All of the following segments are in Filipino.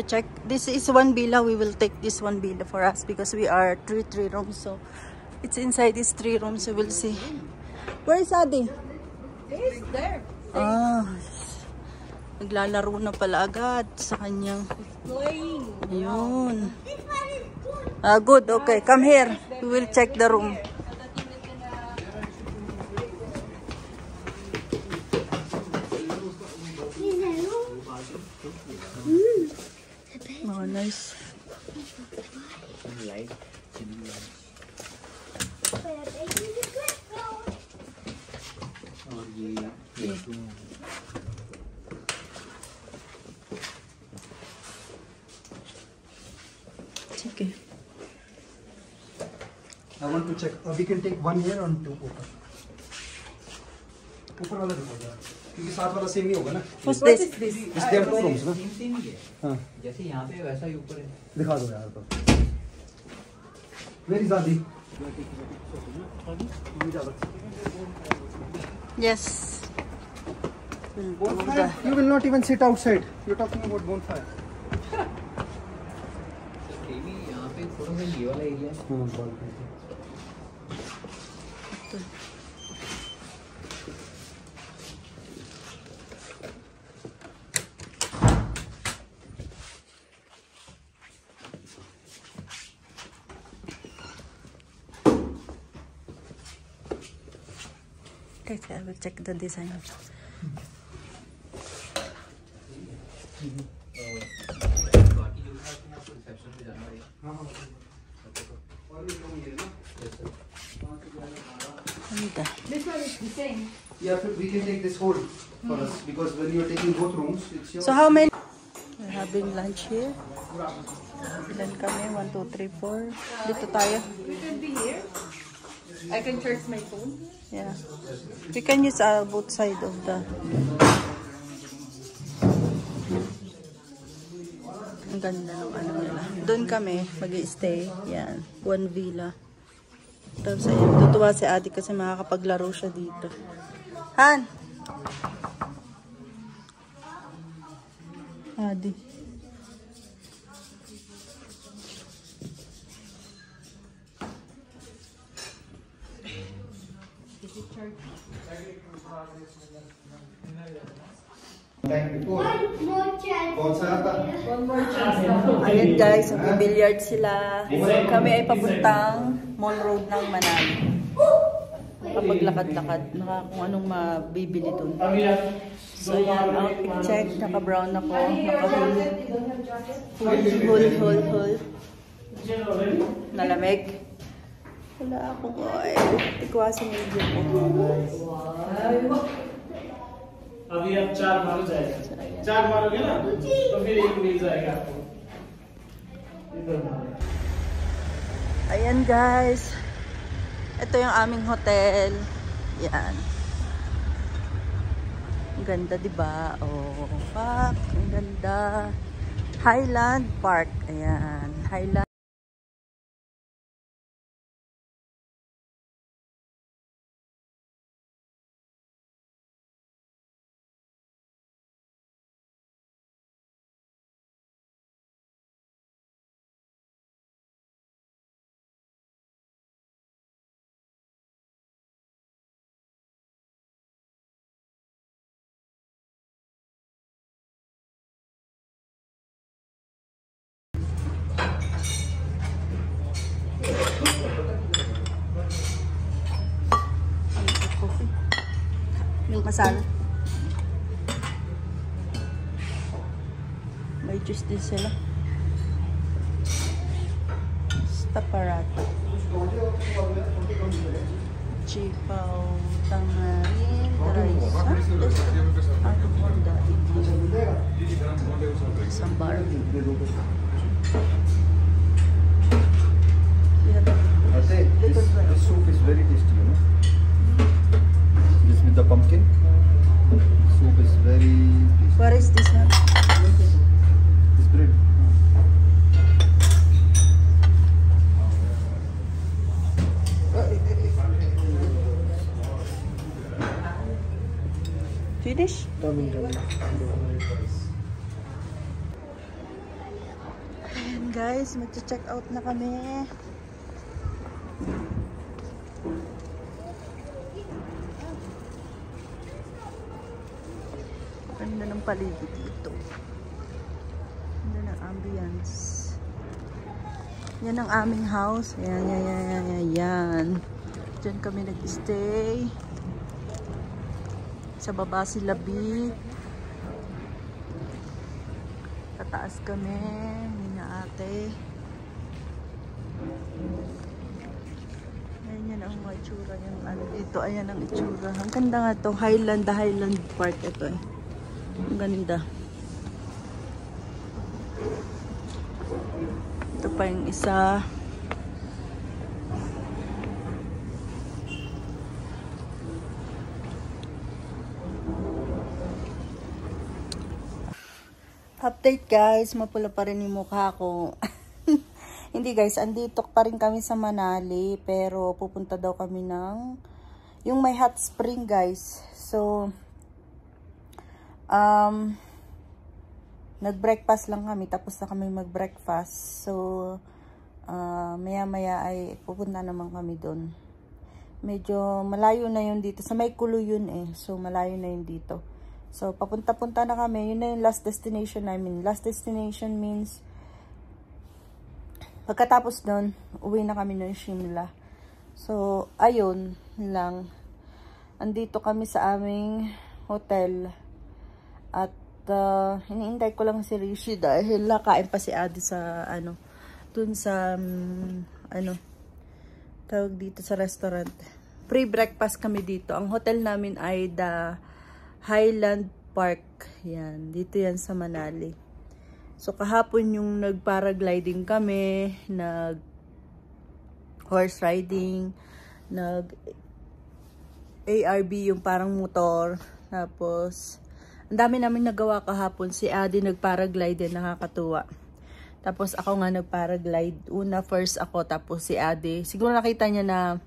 to check. This is one villa. We will take this one villa for us because we are three rooms. So it's inside these 3 rooms. So we'll see. Where is Adi? He's there. Ah, naglalaro na pala agad sa kanyang. Playing. Ayun. Ah, good. Okay, come here. We will check the room. Oh, nice. Okay. I want to check. We can take 1 here and 2 ऊपर. ऊपर वाला दिखा दो क्योंकि साथ वाला सेम ही होगा ना. What's this? Is there 2 rooms ना? हाँ. जैसे यहाँ पे वैसा ही ऊपर है. दिखा दो यार तो. Where is Adi? Yes. Bonfire? You will not even sit outside. You're talking about bonfire. देवी यहाँ पे थोड़ा सा ये वाला area. bonfire. Okay, I will check the design. This one is the same. Yeah, we can take this whole for us because when you're taking both rooms, it's your. So how many? We're having lunch here. Ilan kami? 1, 2, 3, 4. Dito tayo. We can be here. I can charge my phone. Yeah. We can use both side of the. Ang ganda ng ano nila. Doon kami mag-i-stay. Yan. 1 villa. Tapos ayun. Tutuwa si Adi kasi makakapaglaro siya dito. Han! Adi. Ayan guys, mag-billiard sila. Kami ay papuntang Mall Road ng Manali. Nakapaglakad-lakad, kung anong mabibili dun. So yan, outfit check, naka-brown ako, naka-hul. Nalamig. Wala akong oil. Ikwasan yung video ko. अभी आप 4 मारो जाएगा 4 मारोगे ना तो फिर 1 मिल जाएगा आपको. Ayan guys. Ito yung aming hotel. Yan. Ang ganda, diba? Oh, fuck. Ang ganda. Highland Park. Ayan. Highland. Milk masala. May juice din sila. Staparata. Chipaw, tamarin, rice. Sambar. The soup is very tasty, you know. This with the pumpkin. Soup is very tasty. What is this one? This bread. Finish? Guys, mag-check out na kami. Ganda ng paligid dito. Ganda ng ambience. Yan ang aming house. Yan. Diyan kami nag-stay. Sa baba si Labi. Tataas kami. Nina ate. Ayan yan ang mga itsura. Yung ano dito. Ayan ang itsura. Ang ganda nga to. Highland Park ito eh. Ang ganda. Ito pa yung isa. Update guys, mapula pa rin yung mukha ko. Hindi guys, andito pa rin kami sa Manali, pero pupunta daw kami ng yung may hot spring guys. So nag-breakfast lang kami, tapos na kami mag-breakfast. So maya-maya ay pupunta naman kami doon. Medyo malayo na yun dito. Sa may kulo yun eh. So malayo na yun dito. So, papunta-punta na kami. Yun na yung last destination namin. Last destination means, pagkatapos nun, uwi na kami ng Shimla. So, ayun lang. Andito kami sa aming hotel. At, iniintay ko lang si Rishi dahil nakain pa si Adi sa, dun sa, tawag dito sa restaurant. Pre-breakfast kami dito. Ang hotel namin ay the Highland Park. Yan. Dito yan sa Manali. So, kahapon yung nag-paragliding kami, nag-horse riding, nag-ARB yung parang motor. Tapos, ang dami namin nagawa kahapon. Si Adi nag-paraglide din, nakakatuwa. Tapos, ako nga nag-paraglide. First ako, tapos si Adi. Siguro nakita niya na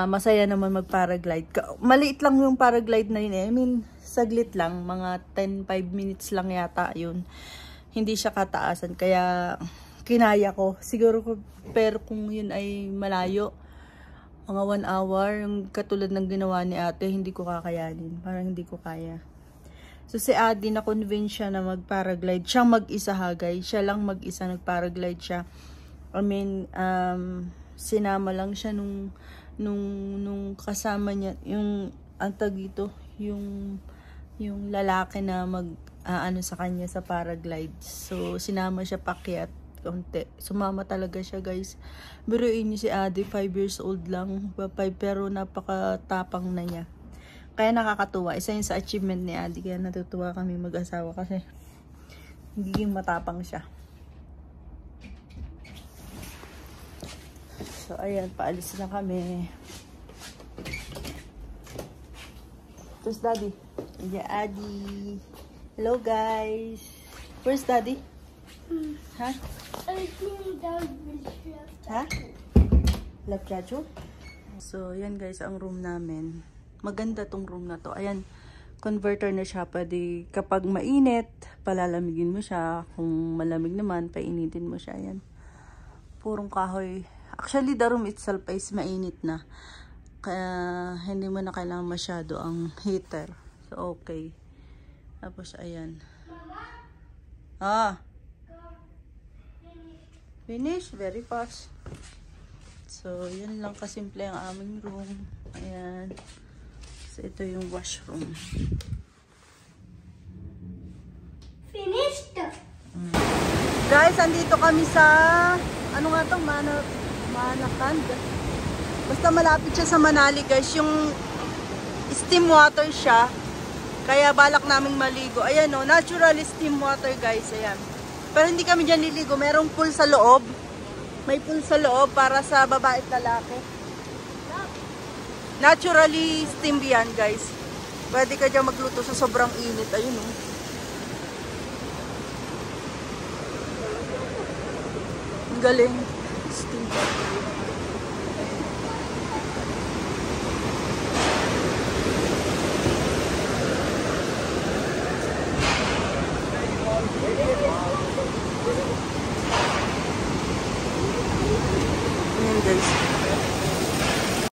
masaya naman mag-paraglide. Maliit lang yung paraglide na yun eh. I mean, saglit lang. Mga 10-5 minutes lang yata yun. Hindi siya kataasan. Kaya, kinaya ko. Siguro, pero kung yun ay malayo, mga 1 hour, yung katulad ng ginawa ni ate, hindi ko kakayanin. Parang hindi ko kaya. So, si Adi, na-convince siya na mag-paraglide. Siyang mag-isa hagay. Siya lang mag-isa nag-paraglide siya. I mean, sinama lang siya nung kasama niya, yung antag dito, yung lalaki na sa kanya sa paraglide. So, sinama siya pakyat konti. Sumama talaga siya guys. Biruin niyo si Adi, 5 years old lang. 5, pero napakatapang na niya. Kaya nakakatuwa. Isa yun sa achievement ni Adi. Kaya natutuwa kami mag-asawa kasi nagiging matapang siya. So, ayan, paalis na kami. Where's Daddy? Yeah, Adi. Hello, guys. Where's Daddy? Ha? Ha? Love Chacho? So, ayan guys, ang room namin. Maganda tong room na to. Ayan, converter na siya. Pwede, kapag mainit, palalamigin mo siya. Kung malamig naman, painitin mo siya. Ayan. Purong kahoy. Actually, the room itself is mainit na. Kaya, hindi mo na kailangan masyado ang heater. So, okay. Tapos, ayan. Finish? Very fast. So, yun lang kasimple ang aming room. Ayan. So, ito yung washroom. Finished? Guys, andito kami sa ano nga itong Manakand. Basta malapit siya sa Manali guys. Yung steam water siya. Kaya balak naming maligo. Ayan o, natural steam water guys. Ayan. Pero hindi kami dyan liligo. Merong pool sa loob. May pool sa loob para sa babae at lalaki. Naturally steam yan guys. Pwede ka dyan magluto sa sobrang init. Ayun o. Ang galing. Steam water. guys.